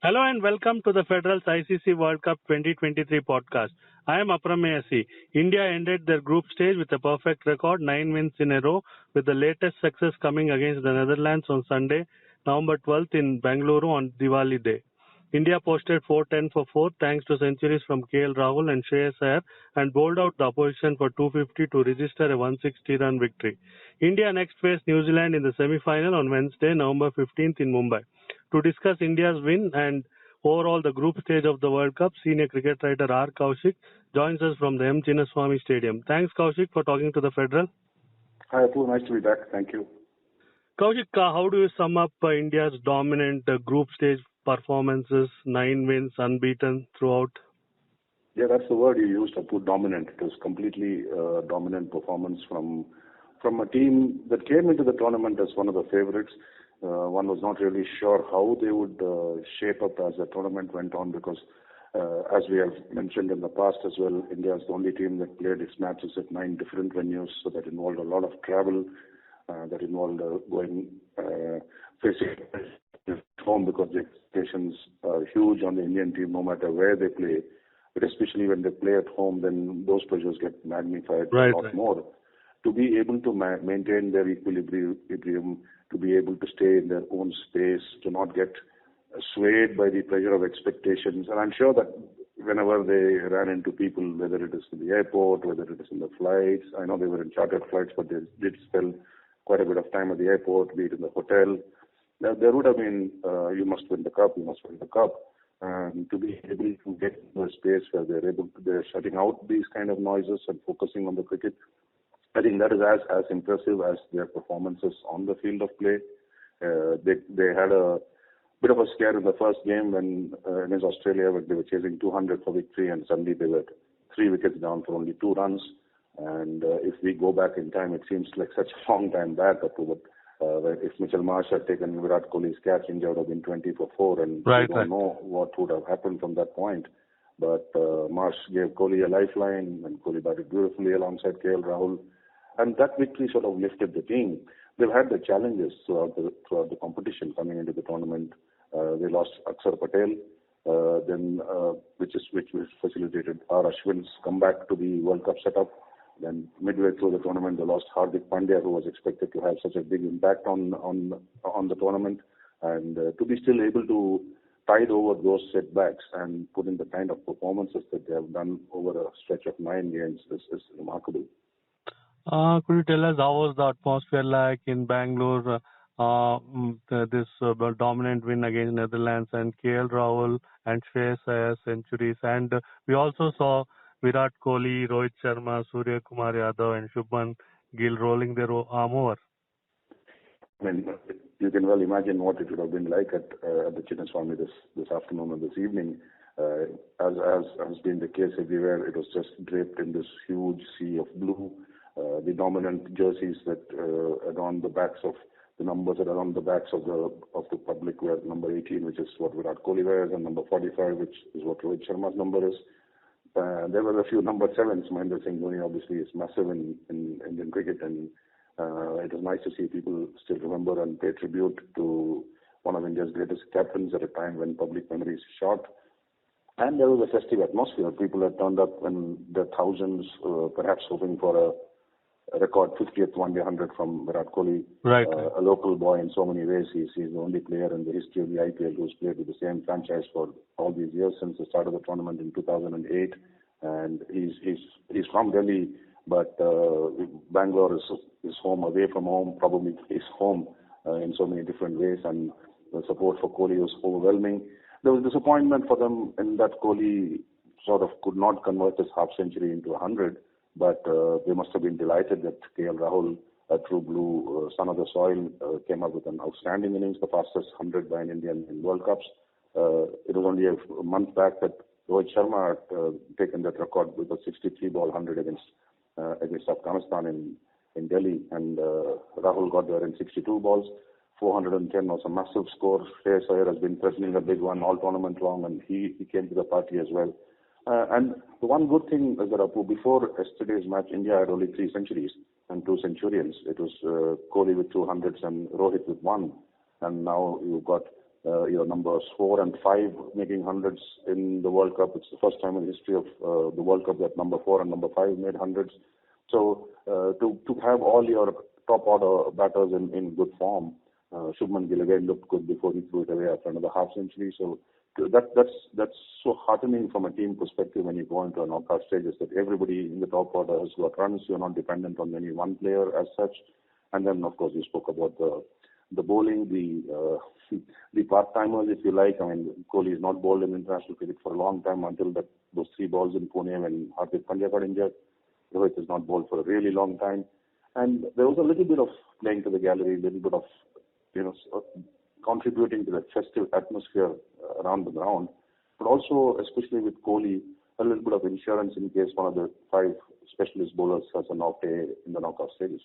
Hello and welcome to the Federal's ICC World Cup 2023 podcast. I am Aprameya. India ended their group stage with a perfect record, 9 wins in a row, with the latest success coming against the Netherlands on Sunday, November 12th in Bengaluru on Diwali day. India posted 410 for 4 thanks to centuries from KL Rahul and Shreyas Iyer and bowled out the opposition for 250 to register a 160-run victory. India next faced New Zealand in the semifinal on Wednesday, November 15th in Mumbai. To discuss India's win and overall the group stage of the World Cup, senior cricket writer R Kaushik joins us from the M Chinnaswamy Stadium. Thanks, Kaushik, for talking to the Federal. Hi, Apu. Nice to be back. Thank you. Kaushik, how do you sum up India's dominant group stage performances, 9 wins, unbeaten throughout? Yeah, that's the word you used, Apu, dominant. It was completely dominant performance from a team that came into the tournament as one of the favorites. One was not really sure how they would shape up as the tournament went on because, as we have mentioned in the past as well, India is the only team that played its matches at 9 different venues, so that involved a lot of travel, that involved facing at home because the expectations are huge on the Indian team no matter where they play. But especially when they play at home, then those pressures get magnified a lot more. To be able to maintain their equilibrium, to be able to stay in their own space, to not get swayed by the pressure of expectations. And I'm sure that whenever they ran into people, whether it is in the airport, whether it is in the flights, I know they were in chartered flights, but they did spend quite a bit of time at the airport, be it in the hotel. There would have been, you must win the cup, you must win the cup. And to be able to get into a space where they're shutting out these kind of noises and focusing on the cricket, I think that is as impressive as their performances on the field of play. They had a bit of a scare in the first game when against Australia, when they were chasing 200 for victory, and suddenly they were 3 wickets down for only 2 runs. And if we go back in time, it seems like such a long time back. But if Mitchell Marsh had taken Virat Kohli's catch, India would have been 20 for 4, and we don't know what would have happened from that point. But Marsh gave Kohli a lifeline, and Kohli batted beautifully alongside KL Rahul. And that victory sort of lifted the team. They've had the challenges throughout the competition coming into the tournament. They lost Akshar Patel, which facilitated R Ashwin's comeback to the World Cup setup. Then midway through the tournament, they lost Hardik Pandya, who was expected to have such a big impact on the tournament. And to be still able to tide over those setbacks and put in the kind of performances that they have done over a stretch of 9 games is remarkable. Could you tell us how was the atmosphere like in Bangalore, this dominant win against Netherlands and KL Rahul and Shreyas Iyer centuries? And we also saw Virat Kohli, Rohit Sharma, Surya Kumar Yadav and Shubman Gill rolling their arm over. I mean, you can well imagine what it would have been like at the Chinnaswamy this afternoon or this evening. As has been the case everywhere, it was just draped in this huge sea of blue. The dominant jerseys that adorn the backs of the numbers that are on the backs of the public were number 18, which is what Virat Kohli wears, and number 45, which is what Rohit Sharma's number is. There were a few number 7s. Mahendra Singh Dhoni obviously is massive in Indian cricket, and it was nice to see people still remember and pay tribute to one of India's greatest captains at a time when public memory is short. And there was a festive atmosphere. People had turned up in their thousands, perhaps hoping for a record 50th one-day 100 from Virat Kohli, a local boy in so many ways. He's the only player in the history of the IPL who's played with the same franchise for all these years since the start of the tournament in 2008. And he's from Delhi, but Bangalore is home, away from home, probably his home in so many different ways. And the support for Kohli was overwhelming. There was disappointment for them in that Kohli sort of could not convert his half century into 100. But they must have been delighted that KL Rahul, a true blue son of the soil, came up with an outstanding innings, the fastest 100 by an Indian in World Cups. It was only a month back that Rohit Sharma had taken that record with a 63-ball 100 against Afghanistan in Delhi, and Rahul got there in 62 balls. 410 was a massive score. Shreyas Iyer has been threatening a big one all tournament long, and he came to the party as well. And the one good thing is that, Apu, before yesterday's match, India had only 3 centuries and 2 centurions. It was Kohli with 200s and Rohit with 1. And now you've got numbers 4 and 5 making hundreds in the World Cup. It's the first time in the history of the World Cup that number 4 and number 5 made hundreds. So to have all your top order batters in good form, Shubman Gill again looked good before he threw it away after another half century. So that's so heartening from a team perspective when you go into a knockout stages that everybody in the top order has got runs. You're not dependent on any one player as such. And then of course you spoke about the bowling, the part-timers, if you like. I mean, Kohli is not bowled in international cricket for a long time until those 3 balls in Pune when Hardik Pandya got injured. Rohit is not bowled for a really long time. And there was a little bit of playing to the gallery, a little bit of, contributing to the festive atmosphere around the ground. But also, especially with Kohli, a little bit of insurance in case one of the 5 specialist bowlers has a knock day in the knockout stages.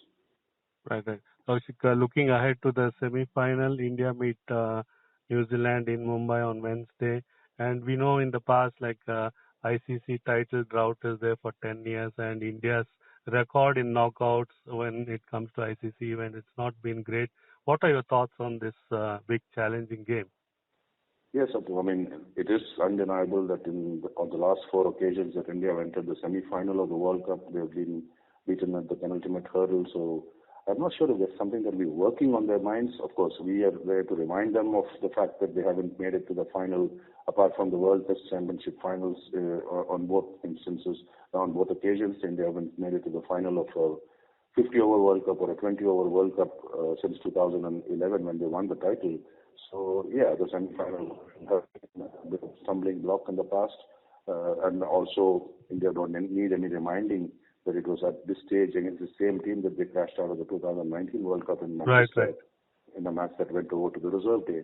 Right. Kaushik, looking ahead to the semi-final, India meet New Zealand in Mumbai on Wednesday. And we know in the past, ICC title drought is there for 10 years, and India's record in knockouts when it comes to ICC event, it's not been great. What are your thoughts on this big challenging game? Yes, Apu. I mean, it is undeniable that on the last 4 occasions that India have entered the semi-final of the World Cup, they've been beaten at the penultimate hurdle. So I'm not sure if there's something that we're working on their minds. Of course, we are there to remind them of the fact that they haven't made it to the final, apart from the World Test Championship finals on both instances, on both occasions. India haven't made it to the final of a 50-over World Cup or a 20-over World Cup since 2011 when they won the title. So, yeah, the semi-final have been a bit of a stumbling block in the past. And also, India don't need any reminding that it was at this stage against the same team that they crashed out of the 2019 World Cup in Manchester, in a match that went over to the reserve day.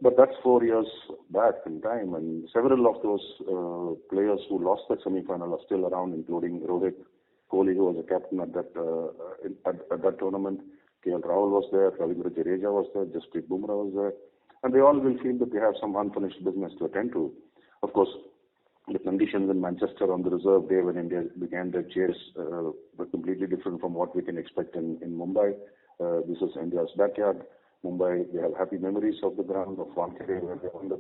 But that's 4 years back in time, and several of those players who lost that semi-final are still around, including Rohit, Kohli, who was a captain at that tournament. KL Rahul was there, Ravindra Jadeja was there, Jasprit Bumrah was there, and they all will feel that they have some unfinished business to attend to. Of course, the conditions in Manchester on the reserve day when India began their chase were completely different from what we can expect in Mumbai. This is India's backyard. Mumbai, they have happy memories of the ground of Wankhede where they won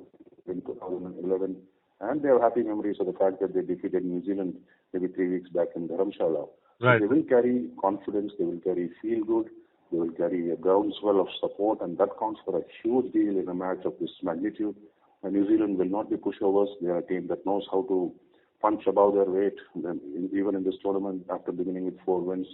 in 2011. And they have happy memories of the fact that they defeated New Zealand maybe 3 weeks back in Dharamshala. Right. So they will carry confidence, they will carry feel-good, they will carry a groundswell of support, and that counts for a huge deal in a match of this magnitude. And New Zealand will not be pushovers. They are a team that knows how to punch above their weight. Even in this tournament, after beginning with 4 wins,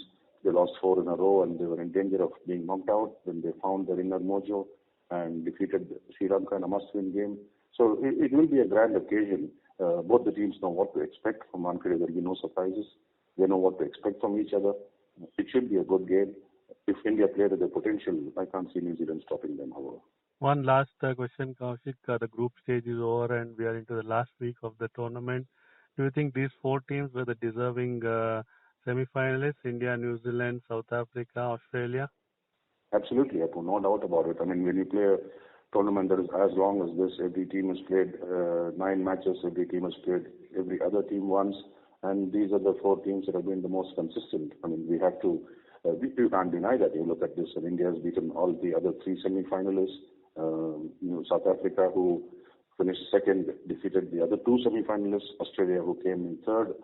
they lost 4 in a row and they were in danger of being knocked out. Then they found their inner mojo and defeated Sri Lanka in a must-win game. So it will be a grand occasion. Both the teams know what to expect from Wankhede. There will be no surprises. They know what to expect from each other. It should be a good game. If India play to their potential, I can't see New Zealand stopping them, however. One last question, Kaushik. The group stage is over and we are into the last week of the tournament. Do you think these 4 teams were the deserving semi-finalists? India, New Zealand, South Africa, Australia? Absolutely, Apu, no doubt about it. I mean, when you play a tournament that is as long as this, every team has played 9 matches, every team has played every other team once, and these are the 4 teams that have been the most consistent. I mean, we have to, you can't deny that. You look at this, and India has beaten all the other 3 semi-finalists. South Africa, who finished second, defeated the other 2 semi-finalists. Australia, who came in third,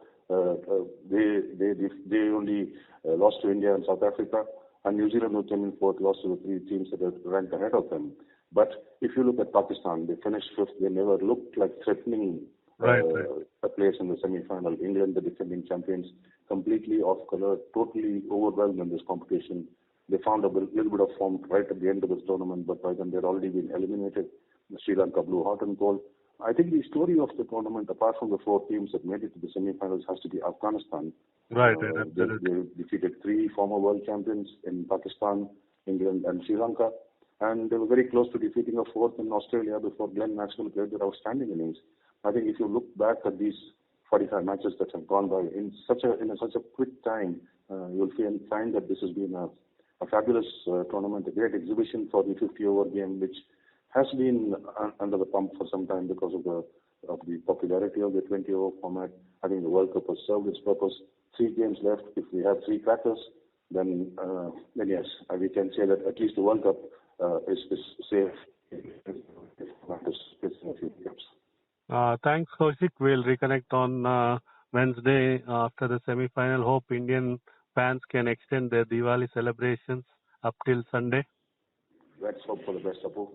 they only lost to India and South Africa. And New Zealand, who came in fourth, lost to the 3 teams that are ranked ahead of them. But if you look at Pakistan, they finished 5th. They never looked like threatening a place in the semi-final. England, the defending champions, completely off color, totally overwhelmed in this competition. They found a little bit of form right at the end of this tournament, but by then they'd already been eliminated. Sri Lanka blew hot and cold. I think the story of the tournament, apart from the 4 teams that made it to the semi-finals, has to be Afghanistan. They defeated 3 former world champions in Pakistan, England, and Sri Lanka. And they were very close to defeating a 4th in Australia before Glenn Maxwell played their outstanding innings. I think if you look back at these 45 matches that have gone by in such a quick time, you'll find that this has been a fabulous tournament, a great exhibition for the 50-over game, which has been under the pump for some time because of the popularity of the 20-over format. I think the World Cup has served its purpose. 3 games left. If we have 3 crackers, then yes, we can say that at least the World Cup is safe. Thanks, Kaushik. We'll reconnect on Wednesday after the semi-final. Hope Indian fans can extend their Diwali celebrations up till Sunday. Let's hope for the best, Apu.